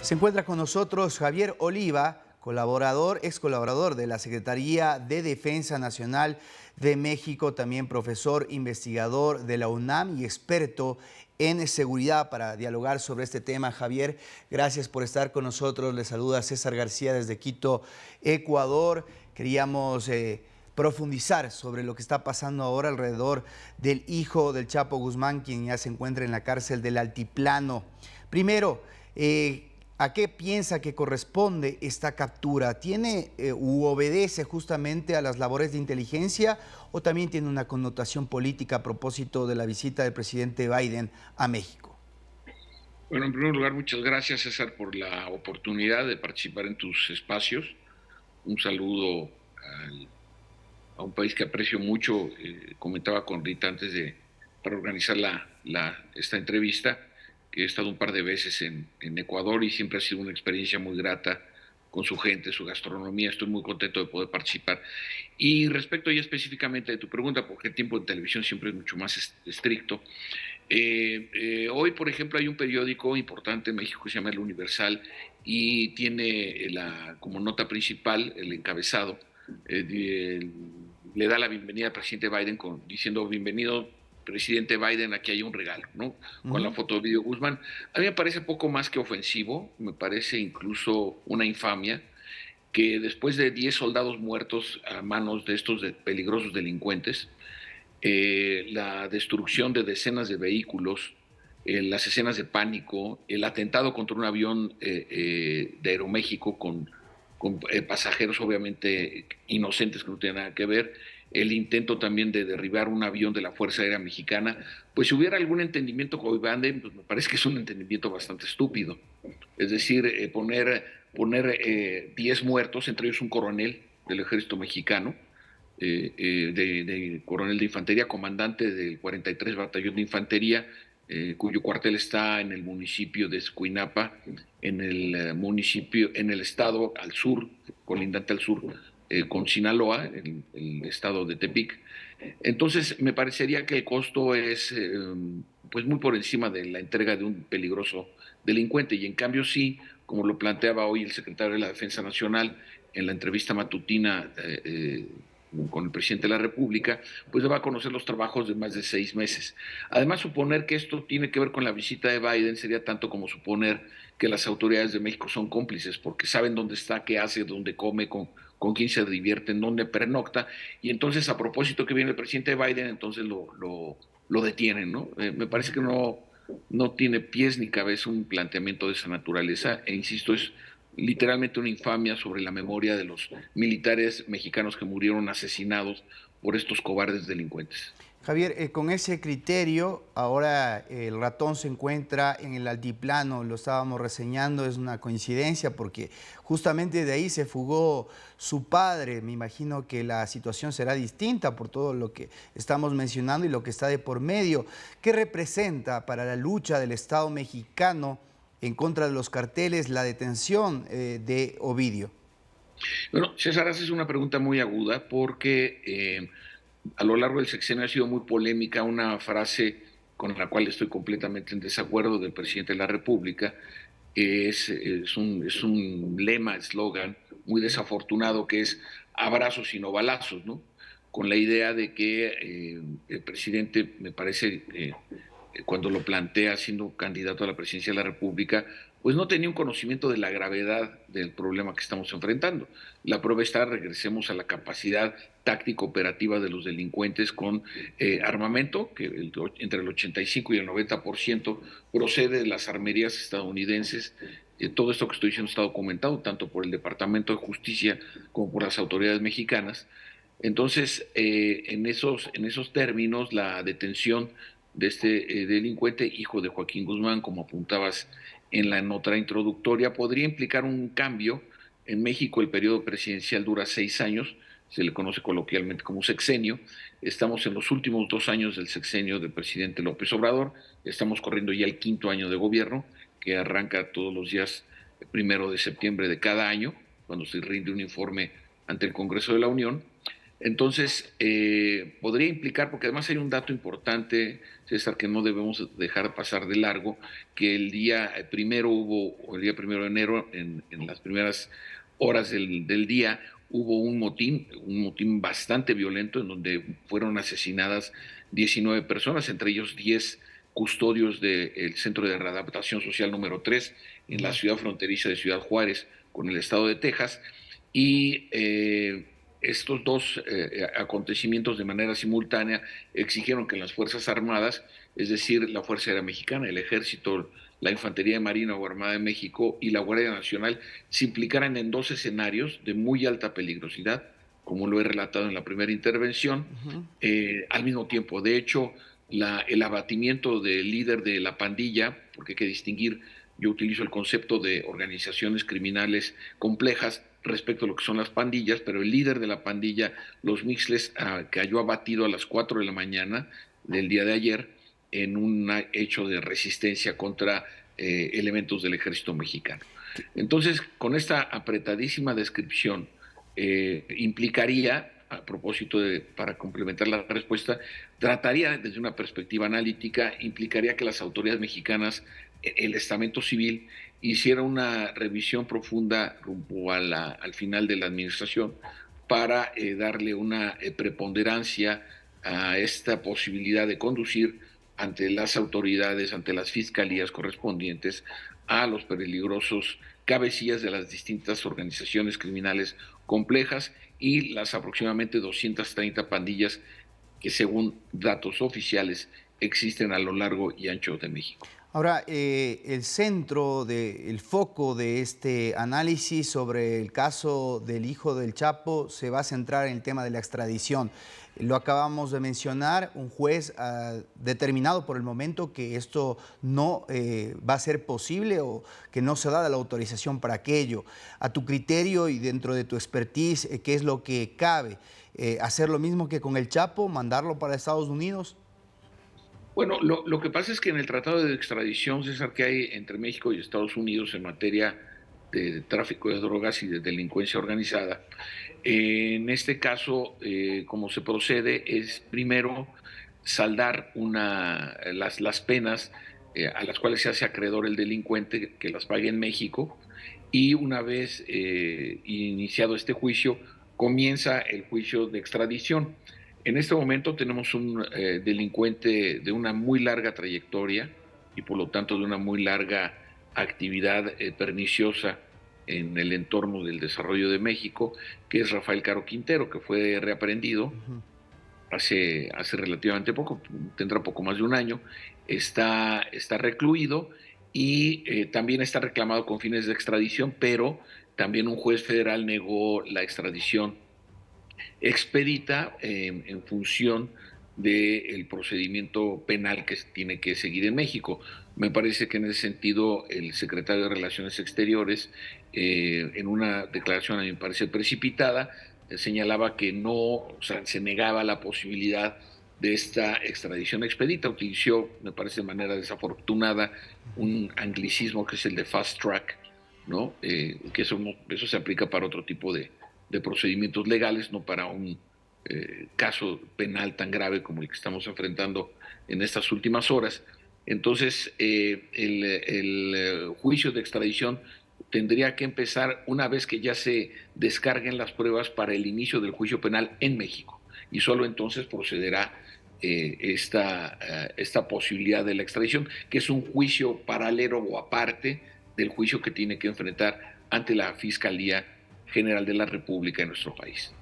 Se encuentra con nosotros Javier Oliva, ex colaborador de la Secretaría de Defensa Nacional de México, también profesor investigador de la UNAM y experto en seguridad para dialogar sobre este tema. Javier, gracias por estar con nosotros. Le saluda César García desde Quito, Ecuador. Queríamos profundizar sobre lo que está pasando ahora alrededor del hijo del Chapo Guzmán, quien ya se encuentra en la cárcel del Altiplano. Primero, ¿a qué piensa que corresponde esta captura? ¿Tiene u obedece justamente a las labores de inteligencia o también tiene una connotación política a propósito de la visita del presidente Biden a México? Bueno, en primer lugar, muchas gracias, César, por la oportunidad de participar en tus espacios. Un saludo a un país que aprecio mucho. Comentaba con Rita antes para organizar esta entrevista, que he estado un par de veces en Ecuador y siempre ha sido una experiencia muy grata con su gente, su gastronomía. Estoy muy contento de poder participar. Y respecto ya específicamente de tu pregunta, porque el tiempo de televisión siempre es mucho más estricto. Hoy, por ejemplo, hay un periódico importante en México que se llama El Universal y tiene como nota principal el encabezado. Le da la bienvenida al presidente Biden diciendo: bienvenido, presidente Biden, aquí hay un regalo, ¿no? Con la foto de Ovidio Guzmán. A mí me parece poco más que ofensivo, me parece incluso una infamia que después de 10 soldados muertos a manos de estos peligrosos delincuentes, la destrucción de decenas de vehículos, las escenas de pánico, el atentado contra un avión de Aeroméxico con pasajeros obviamente inocentes que no tienen nada que ver, el intento también de derribar un avión de la Fuerza Aérea Mexicana. Pues si hubiera algún entendimiento con Biden, pues me parece que es un entendimiento bastante estúpido. Es decir, poner 10 muertos, entre ellos un coronel del ejército mexicano, de coronel de infantería, comandante del 43 Batallón de Infantería, cuyo cuartel está en el municipio de Escuinapa, en el estado al sur, colindante al sur, con Sinaloa, el estado de Tepic. Entonces, me parecería que el costo es pues muy por encima de la entrega de un peligroso delincuente, y en cambio sí, como lo planteaba hoy el secretario de la Defensa Nacional en la entrevista matutina con el presidente de la República, pues va a conocer los trabajos de más de 6 meses. Además, suponer que esto tiene que ver con la visita de Biden sería tanto como suponer que las autoridades de México son cómplices, porque saben dónde está, qué hace, dónde come, con quién se divierte, en dónde pernocta, y entonces a propósito que viene el presidente Biden, entonces lo detienen, ¿no? Me parece que no tiene pies ni cabeza un planteamiento de esa naturaleza, e insisto, es literalmente una infamia sobre la memoria de los militares mexicanos que murieron asesinados por estos cobardes delincuentes. Javier, con ese criterio, ahora el ratón se encuentra en el altiplano, lo estábamos reseñando, es una coincidencia porque justamente de ahí se fugó su padre. Me imagino que la situación será distinta por todo lo que estamos mencionando y lo que está de por medio. ¿Qué representa para la lucha del Estado mexicano en contra de los carteles la detención de Ovidio? Bueno, César, haces una pregunta muy aguda porque a lo largo del sexenio ha sido muy polémica una frase con la cual estoy completamente en desacuerdo del presidente de la República. Es un lema, eslogan muy desafortunado, que es abrazos y no balazos, ¿no? Con la idea de que el presidente, me parece, cuando lo plantea siendo candidato a la presidencia de la República, pues no tenía un conocimiento de la gravedad del problema que estamos enfrentando. La prueba está, regresemos a la capacidad táctico-operativa de los delincuentes con armamento, que entre el 85 y el 90% procede de las armerías estadounidenses. Todo esto que estoy diciendo está documentado tanto por el Departamento de Justicia como por las autoridades mexicanas. Entonces, en esos términos, la detención de este delincuente, hijo de Joaquín Guzmán, como apuntabas en la nota introductoria, podría implicar un cambio. En México el periodo presidencial dura 6 años, se le conoce coloquialmente como sexenio. Estamos en los últimos 2 años del sexenio del presidente López Obrador, estamos corriendo ya el quinto año de gobierno, que arranca todos los días 1 de septiembre de cada año, cuando se rinde un informe ante el Congreso de la Unión. Entonces, podría implicar, porque además hay un dato importante, César, que no debemos dejar pasar de largo, que el día primero hubo, o el día 1 de enero, en las primeras horas del día, hubo un motín bastante violento, en donde fueron asesinadas 19 personas, entre ellos 10 custodios del Centro de Readaptación Social número 3 en la ciudad fronteriza de Ciudad Juárez con el estado de Texas. Y estos dos acontecimientos de manera simultánea exigieron que las Fuerzas Armadas, es decir, la Fuerza Aérea Mexicana, el Ejército, la Infantería de Marina o Armada de México y la Guardia Nacional, se implicaran en dos escenarios de muy alta peligrosidad, como lo he relatado en la primera intervención, al mismo tiempo. De hecho, el abatimiento del líder de la pandilla, porque hay que distinguir, yo utilizo el concepto de organizaciones criminales complejas respecto a lo que son las pandillas, pero el líder de la pandilla, los Mixles, cayó abatido a las 4 de la mañana del día de ayer en un hecho de resistencia contra elementos del ejército mexicano. Entonces, con esta apretadísima descripción, implicaría, a propósito para complementar la respuesta, trataría desde una perspectiva analítica, implicaría que las autoridades mexicanas, el estamento civil, hiciera una revisión profunda rumbo al final de la administración para darle una preponderancia a esta posibilidad de conducir ante las autoridades, ante las fiscalías correspondientes, a los peligrosos cabecillas de las distintas organizaciones criminales complejas y las aproximadamente 230 pandillas que, según datos oficiales, existen a lo largo y ancho de México. Ahora, el foco de este análisis sobre el caso del hijo del Chapo se va a centrar en el tema de la extradición. Lo acabamos de mencionar, un juez ha determinado por el momento que esto no va a ser posible o que no se da la autorización para aquello. A tu criterio y dentro de tu expertise, ¿qué es lo que cabe? ¿Hacer lo mismo que con el Chapo, mandarlo para Estados Unidos? Bueno, lo que pasa es que en el tratado de extradición, César, que hay entre México y Estados Unidos en materia de tráfico de drogas y de delincuencia organizada, en este caso, como se procede, es primero saldar las penas a las cuales se hace acreedor el delincuente, que las pague en México, y una vez iniciado este juicio, comienza el juicio de extradición. En este momento tenemos un delincuente de una muy larga trayectoria y por lo tanto de una muy larga actividad perniciosa en el entorno del desarrollo de México, que es Rafael Caro Quintero, que fue reaprehendido hace relativamente poco, tendrá poco más de un año, está recluido y también está reclamado con fines de extradición, pero también un juez federal negó la extradición expedita en función del procedimiento penal que tiene que seguir en México. Me parece que en ese sentido el secretario de Relaciones Exteriores, en una declaración a mi parecer precipitada, señalaba que no, o sea, se negaba la posibilidad de esta extradición expedita. Utilizó, me parece de manera desafortunada, un anglicismo que es el de fast track, ¿no? Que eso se aplica para otro tipo de procedimientos legales, no para un caso penal tan grave como el que estamos enfrentando en estas últimas horas. Entonces, el juicio de extradición tendría que empezar una vez que ya se descarguen las pruebas para el inicio del juicio penal en México, y solo entonces procederá esta posibilidad de la extradición, que es un juicio paralelo o aparte del juicio que tiene que enfrentar ante la Fiscalía General de la República en nuestro país.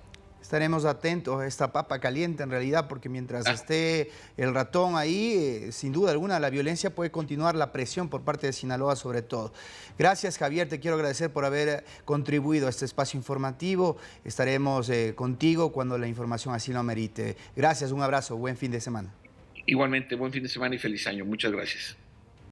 Estaremos atentos a esta papa caliente en realidad, porque mientras esté el ratón ahí, sin duda alguna la violencia puede continuar, la presión por parte de Sinaloa sobre todo. Gracias, Javier, te quiero agradecer por haber contribuido a este espacio informativo. Estaremos contigo cuando la información así lo amerite. Gracias, un abrazo, buen fin de semana. Igualmente, buen fin de semana y feliz año. Muchas gracias.